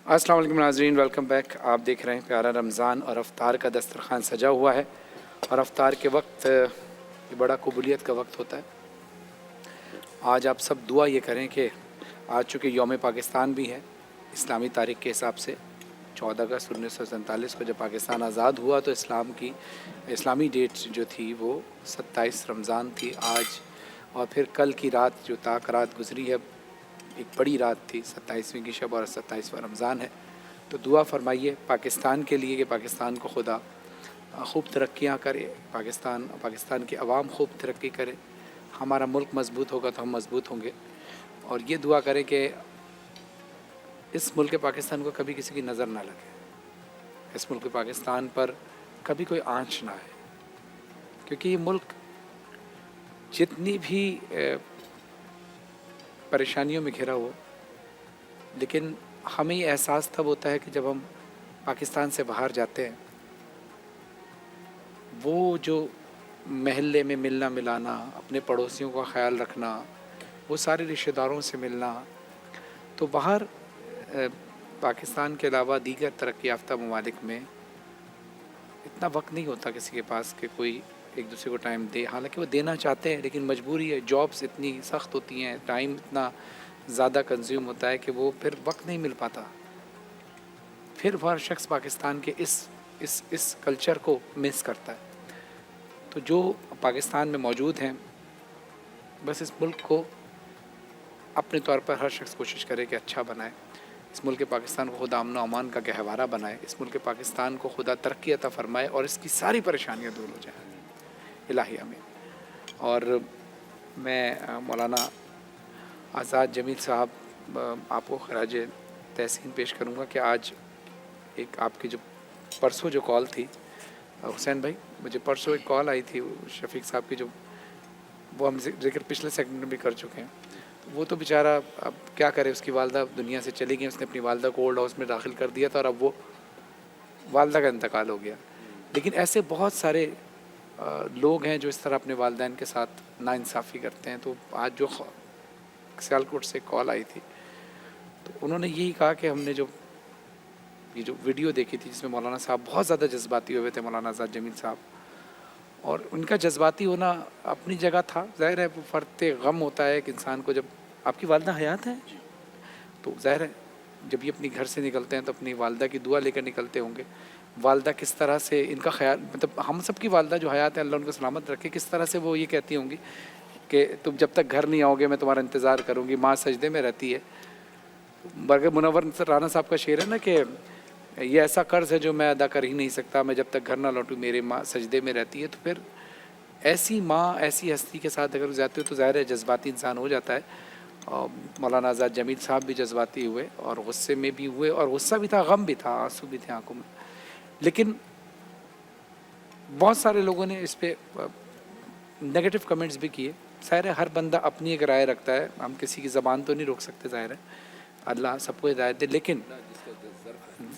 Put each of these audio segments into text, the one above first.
السلام علیکم ناظرین، ویلکم بیک. آپ دیکھ رہے ہیں پیارا رمضان اور افطار کا دسترخوان سجا ہوا ہے. اور افطار کے وقت یہ بڑا قبولیت کا وقت ہوتا ہے. آج آپ سب دعا یہ کریں کہ آج چونکہ یوم پاکستان بھی ہے اسلامی تاریخ کے حساب سے 14 اگست 1947 کو جب پاکستان آزاد ہوا تو اسلامی ڈیٹ جو تھی وہ 27 رمضان تھی آج. اور پھر کل کی رات جو تاک رات گزری ہے ایک بڑی رات تھی، 27ویں کی شب اور 27واں رمضان ہے. تو دعا فرمائیے پاکستان کے لیے کہ پاکستان کو خدا خوب ترقیاں کرے، پاکستان کی عوام خوب ترقی کرے. ہمارا ملک مضبوط ہوگا تو ہم مضبوط ہوں گے. اور یہ دعا کریں کہ اس ملک پاکستان کو کبھی کسی کی نظر نہ لگے، اس ملک پاکستان پر کبھی کوئی آنچ نہ آئے، کیونکہ یہ ملک جتنی بھی پریشانیوں میں گھرا ہو، لیکن ہمیں یہ احساس تب ہوتا ہے کہ جب ہم پاکستان سے باہر جاتے ہیں. وہ جو محلے میں ملنا ملانا، اپنے پڑوسیوں کا خیال رکھنا، وہ سارے رشتہ داروں سے ملنا، تو باہر پاکستان کے علاوہ دیگر ترقی یافتہ ممالک میں اتنا وقت نہیں ہوتا کسی کے پاس کہ کوئی ایک دوسرے کو ٹائم دے. حالانکہ وہ دینا چاہتے ہیں لیکن مجبوری ہے، جابس اتنی سخت ہوتی ہیں، ٹائم اتنا زیادہ کنزیوم ہوتا ہے کہ وہ پھر وقت نہیں مل پاتا. پھر ہر شخص پاکستان کے اس کلچر کو مس کرتا ہے. تو جو پاکستان میں موجود ہیں، بس اس ملک کو اپنے طور پر ہر شخص کوشش کرے کہ اچھا بنائے. اس ملک پاکستان کو خدا امن و امان کا گہوارہ بنائے. اس ملک پاکستان کو خدا ترقی عطا فرمائے اور اس کی ساری پریشانیاں دور ہو جائیں. الہی آمین. اور میں مولانا آزاد جمیل صاحب آپ کو خراج تحسین پیش کروں گا کہ آج ایک آپ کی جو پرسوں جو کال تھی حسین بھائی، مجھے پرسوں ایک کال آئی تھی شفیق صاحب کی، جو وہ ہم ذکر پچھلے سیگمنٹ میں بھی کر چکے ہیں. وہ تو بیچارہ اب کیا کرے، اس کی والدہ دنیا سے چلی گئی، اس نے اپنی والدہ کو اولڈ ہاؤس میں داخل کر دیا تھا اور اب وہ والدہ کا انتقال ہو گیا. لیکن ایسے بہت سارے لوگ ہیں جو اس طرح اپنے والدین کے ساتھ ناانصافی کرتے ہیں. تو آج جو سیالکوٹ سے کال آئی تھی تو انہوں نے یہی کہا کہ ہم نے یہ جو ویڈیو دیکھی تھی جس میں مولانا صاحب بہت زیادہ جذباتی ہوئے تھے، مولانا آزاد جمیل صاحب، اور ان کا جذباتی ہونا اپنی جگہ تھا. ظاہر ہے وہ فرط غم ہوتا ہے کہ انسان کو، جب آپ کی والدہ حیات ہیں تو ظاہر ہے جب یہ اپنی گھر سے نکلتے ہیں تو اپنی والدہ کی دعا لے کر نکلتے ہوں گے. والدہ کس طرح سے ان کا خیال، مطلب ہم سب کی والدہ جو حیات ہیں اللہ ان کو سلامت رکھے، کس طرح سے وہ یہ کہتی ہوں گی کہ تم جب تک گھر نہیں آؤ گے میں تمہارا انتظار کروں گی. ماں سجدے میں رہتی ہے. برگر منور رانا صاحب کا شعر ہے نا کہ یہ ایسا قرض ہے جو میں ادا کر ہی نہیں سکتا، میں جب تک گھر نہ لوٹوں میری ماں سجدے میں رہتی ہے. تو پھر ایسی ماں، ایسی ہستی کے ساتھ اگر جاتے ہو تو ظاہر ہے جذباتی انسان ہو جاتا ہے. اور مولانا آزاد جمیل صاحب بھی جذباتی ہوئے اور غصے میں بھی ہوئے، اور غصہ بھی تھا، غم بھی تھا، آنسو بھی تھے آنکھوں میں. لیکن بہت سارے لوگوں نے اس پہ نگیٹو کمنٹس بھی کیے. ظاہر ہے ہر بندہ اپنی ایک رائے رکھتا ہے، ہم کسی کی زبان تو نہیں روک سکتے، ظاہر ہے اللہ سب کو ہدایت دے. لیکن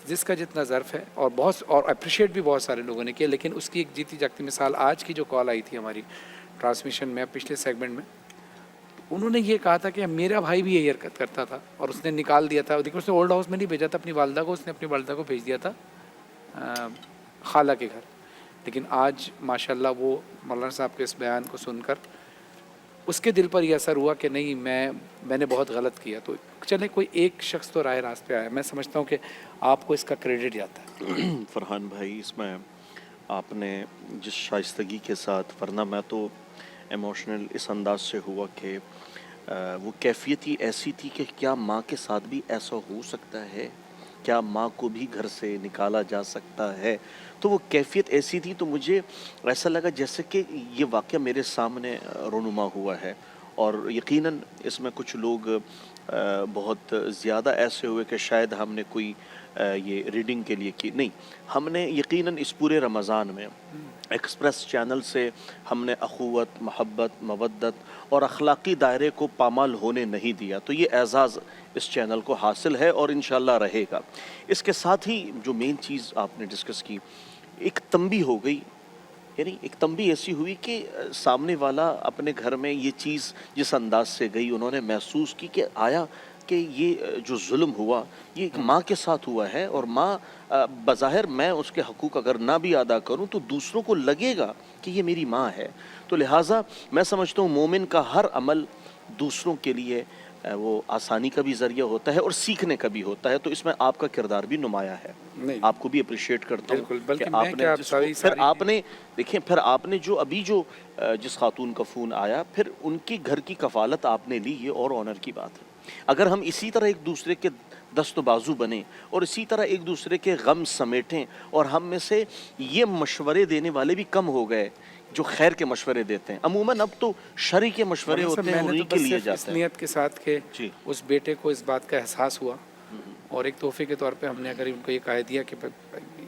جس کا جتنا ظرف ہے، اور اپریشیٹ بھی بہت سارے لوگوں نے کیا. لیکن اس کی ایک جیتی جاگتی مثال آج کی جو کال آئی تھی ہماری ٹرانسمیشن میں پچھلے سیگمنٹ میں، انہوں نے یہ کہا تھا کہ میرا بھائی بھی یہی حرکت کرتا تھا اور اس نے نکال دیا تھا. دیکھو اس نے اولڈ ہاؤس میں نہیں بھیجا تھا اپنی والدہ کو، اس نے اپنی والدہ کو بھیج دیا تھا خالہ کے گھر. لیکن آج ماشاءاللہ وہ مولانا صاحب کے اس بیان کو سن کر اس کے دل پر یہ اثر ہوا کہ نہیں میں نے بہت غلط کیا. تو چلے کوئی ایک شخص تو راہ راست پہ آیا. میں سمجھتا ہوں کہ آپ کو اس کا کریڈٹ جاتا ہے. فرحان بھائی، اس میں آپ نے جس شائستگی کے ساتھ، ورنہ میں تو ایموشنل اس انداز سے ہوا کہ وہ کیفیت ہی ایسی تھی کہ کیا ماں کے ساتھ بھی ایسا ہو سکتا ہے، کیا ماں کو بھی گھر سے نکالا جا سکتا ہے. تو وہ کیفیت ایسی تھی تو مجھے ایسا لگا جیسے کہ یہ واقعہ میرے سامنے رونما ہوا ہے. اور یقیناً اس میں کچھ لوگ بہت زیادہ ایسے ہوئے کہ شاید ہم نے کوئی یہ ریڈنگ کے لیے کی نہیں. ہم نے یقیناً اس پورے رمضان میں ایکسپریس چینل سے ہم نے اخوت، محبت، مودت اور اخلاقی دائرے کو پامال ہونے نہیں دیا. تو یہ اعزاز اس چینل کو حاصل ہے اور انشاءاللہ رہے گا. اس کے ساتھ ہی جو مین چیز آپ نے ڈسکس کی، ایک تنبیہ ہو گئی، یعنی ایک تنبیہ ایسی ہوئی کہ سامنے والا اپنے گھر میں یہ چیز جس انداز سے گئی، انہوں نے محسوس کی کہ آیا کہ یہ جو ظلم ہوا یہ ایک ماں کے ساتھ ہوا ہے، اور ماں بظاہر میں اس کے حقوق اگر نہ بھی ادا کروں تو دوسروں کو لگے گا کہ یہ میری ماں ہے، تو لہٰذا میں سمجھتا ہوں مومن کا ہر عمل دوسروں کے لیے وہ آسانی کا بھی ذریعہ ہوتا ہے اور سیکھنے کا بھی ہوتا ہے، تو اس میں آپ کا کردار بھی نمایاں ہے، نہیں آپ کو بھی اپریشیٹ کرتا ہوں بالکل، کہ بلکہ آپ میں نے کیا آپ جس کو ساری آپ نے دیکھیں پھر آپ نے جو ابھی جو جس خاتون کا فون آیا پھر ان کی گھر کی کفالت آپ نے لی، یہ اور آنر کی بات ہے۔ اگر ہم اسی طرح ایک دوسرے کے دست و بازو بنیں اور اسی طرح ایک دوسرے کے غم سمیٹیں، اور ہم میں سے یہ مشورے دینے والے بھی کم ہو گئے جو خیر کے مشورے دیتے ہیں، عموماً اب تو شرعی کے مشورے ورنہ سب ہوتے ہیں میں نے تو انہیں کے بس لیے صرف اس جاتے ہیں۔ نیت کے ساتھ کہ جی اس بیٹے کو اس بات کا احساس ہوا، اور ایک تحفے کے طور پہ ہم نے اگر ان کو یہ کہہ دیا کہ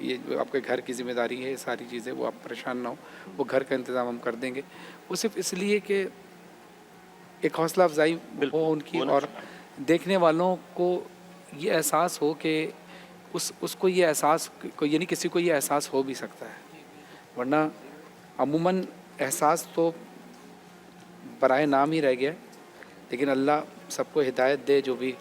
یہ جو آپ کے گھر کی ذمہ داری ہے، یہ ساری چیزیں وہ آپ پریشان نہ ہو، وہ گھر کا انتظام ہم کر دیں گے، وہ صرف اس لیے کہ ایک حوصلہ افزائی ہو ان کی، اور دیکھنے والوں کو یہ احساس ہو کہ اس کو یہ احساس، یعنی کسی کو یہ احساس ہو بھی سکتا ہے، ورنہ عموماً احساس تو برائے نام ہی رہ گیا، لیکن اللہ سب کو ہدایت دے جو بھی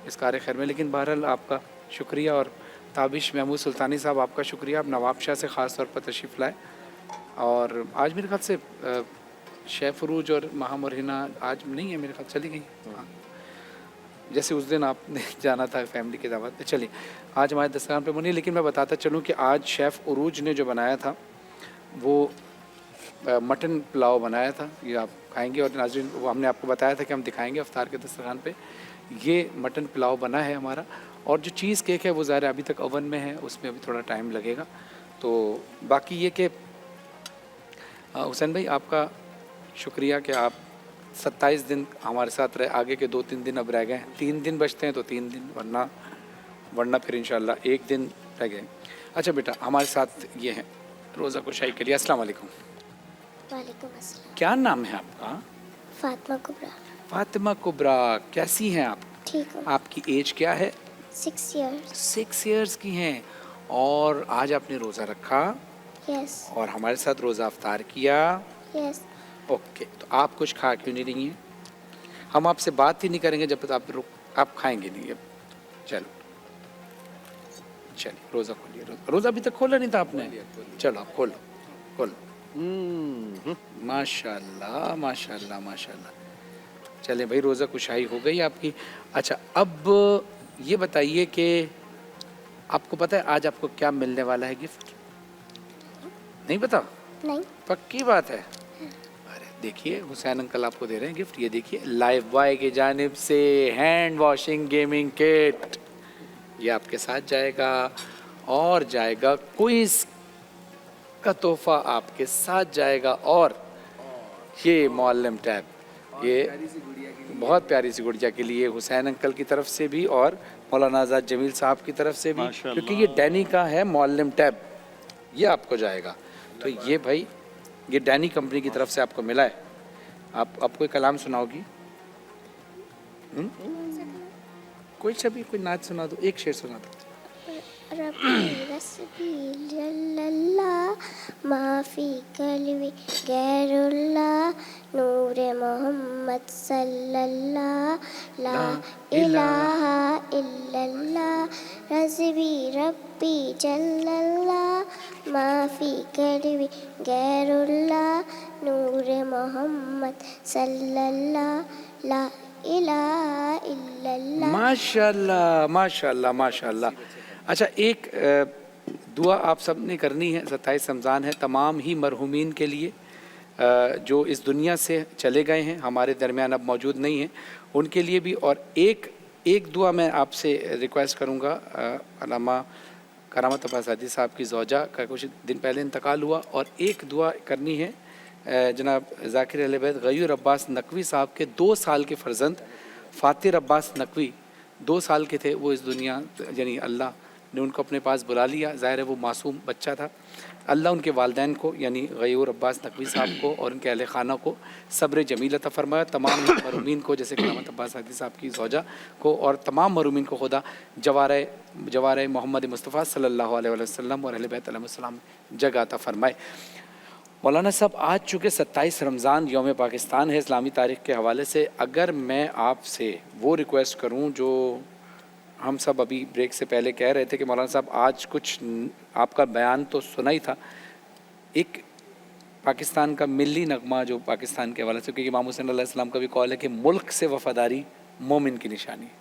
اس کار خیر میں۔ لیکن بہرحال آپ کا شکریہ، اور تابش محمود سلطانی صاحب آپ کا شکریہ، آپ نواب شاہ سے خاص طور پر تشریف لائے، اور آج میرے خیال سے شیف عروج اور ماہم اور ہنا آج نہیں ہے، میرے خیال چلی گئی، ہاں جیسے اس دن آپ نے جانا تھا فیملی کی دعوت پہ۔ چلیے آج ہمارے دسترخوان پہ نہیں، لیکن میں بتاتا چلوں کہ آج شیف عروج نے جو بنایا تھا وہ مٹن پلاؤ بنایا تھا، یہ آپ کھائیں گے، اور ناظرین وہ ہم نے آپ کو بتایا تھا کہ ہم دکھائیں گے افطار کے دسترخوان پہ، یہ مٹن پلاؤ بنا ہے ہمارا، اور جو چیز کیک ہے وہ ظاہر ابھی تک اوون میں ہے، اس میں ابھی تھوڑا ٹائم لگے گا۔ تو باقی یہ کہ حسین بھائی آپ کا شکریہ کہ آپ 27 دن ہمارے ساتھ رہے، آگے کے 2-3 دن اب رہ گئے ہیں، 3 دن بچتے ہیں تو 3 دن، ورنہ پھر انشاءاللہ 1 دن رہ گئے۔ اچھا بیٹا ہمارے ساتھ یہ ہیں روزہ کشائی کے لیے، السلام علیکم۔ وعلیکم السلام۔ کیا نام ہے آپ کا؟ فاطمہ کبریٰ۔ فاطمہ کبریٰ، کیسی ہیں آپ؟ ٹھیک ہوں۔ آپ کی ایج کیا ہے؟ 6 ایئرس۔ 6 ایئرس کی ہیں، اور آج آپ نے روزہ رکھا یس اور ہمارے ساتھ روزہ افطار کیا؟ یس۔ اوکے، تو آپ کچھ کھا کیوں نہیں رہی ہیں؟ ہم آپ سے بات ہی نہیں کریں گے جب تک آپ کھائیں گے نہیں۔ اب چلو چلیے روزہ کھولیے، روزہ ابھی تک کھولا نہیں تھا آپ نے؟ چلو آپ کھولو کھولو، ماشاء اللہ ماشاء اللہ ماشاء اللہ۔ چلیں بھائی روزہ کشائی ہو گئی آپ کی۔ اچھا اب یہ بتائیے کہ آپ کو پتہ ہے آج آپ کو کیا ملنے والا ہے گفٹ؟ نہیں پتا؟ نہیں۔ پکی بات ہے؟ ارے دیکھیے حسین انکل آپ کو دے رہے ہیں گفٹ، یہ دیکھیے لائف بوائے کی جانب سے ہینڈ واشنگ گیمنگ کٹ، یہ آپ کے ساتھ جائے گا، اور جائے گا کوئز کا تحفہ آپ کے ساتھ جائے گا، اور یہ معلم ٹیب، یہ بہت پیاری سی گڑیا کے لیے حسین انکل کی طرف سے بھی اور مولانا آزاد جمیل صاحب کی طرف سے بھی، کیونکہ یہ ڈینی کا ہے معلم ٹیب، یہ آپ کو جائے گا۔ تو یہ بھائی یہ ڈینی کمپنی کی طرف سے آپ کو ملا ہے۔ آپ کوئی کلام سناؤ گی؟ کوئی نعت سنا دو، ایک شعر سنا دو۔ ربی رسبی جل اللہ ما فی قلبی غیر اللہ نور محمد صلی اللہ لا الہ الا اللہ رسبی ربی جل اللہ ما فی قلبی غیر اللہ نور محمد صلی اللہ لا الہ الا اللہ۔ ماشاء اللہ ماشاء اللہ ماشاء اللہ۔ اچھا ایک دعا آپ سب نے کرنی ہے، 27 رمضان ہے، تمام ہی مرحومین کے لیے جو اس دنیا سے چلے گئے ہیں، ہمارے درمیان اب موجود نہیں ہیں، ان کے لیے بھی، اور ایک دعا میں آپ سے ریکویسٹ کروں گا، علامہ کرامت عباس حادی صاحب کی زوجہ کا کچھ دن پہلے انتقال ہوا، اور ایک دعا کرنی ہے جناب ذاکر اہل بیت غیور عباس نقوی صاحب کے 2 سال کے فرزند فاتر عباس نقوی 2 سال کے تھے، وہ اس دنیا، یعنی اللہ نے ان کو اپنے پاس بلا لیا، ظاہر ہے وہ معصوم بچہ تھا، اللہ ان کے والدین کو یعنی غیور عباس نقوی صاحب کو اور ان کے اہل خانہ کو صبر جمیل عطا فرمایا، تمام مرحومین کو جیسے کرامت عباس حادی صاحب کی زوجہ کو اور تمام مرحومین کو خدا جوارِ محمد مصطفیٰ صلی اللہ علیہ وسلم اور اہل بیت علیہ السلام جگہ عطا فرمائے۔ مولانا صاحب آج چونکہ 27 رمضان یوم پاکستان ہے اسلامی تاریخ کے حوالے سے، اگر میں آپ سے وہ ریکویسٹ کروں جو ہم سب ابھی بریک سے پہلے کہہ رہے تھے کہ مولانا صاحب آج کچھ آپ کا بیان تو سنا ہی تھا، ایک پاکستان کا ملی نغمہ جو پاکستان کے حوالے سے، کیونکہ امام حسین علیہ السلام کا بھی قول ہے کہ ملک سے وفاداری مومن کی نشانی ہے،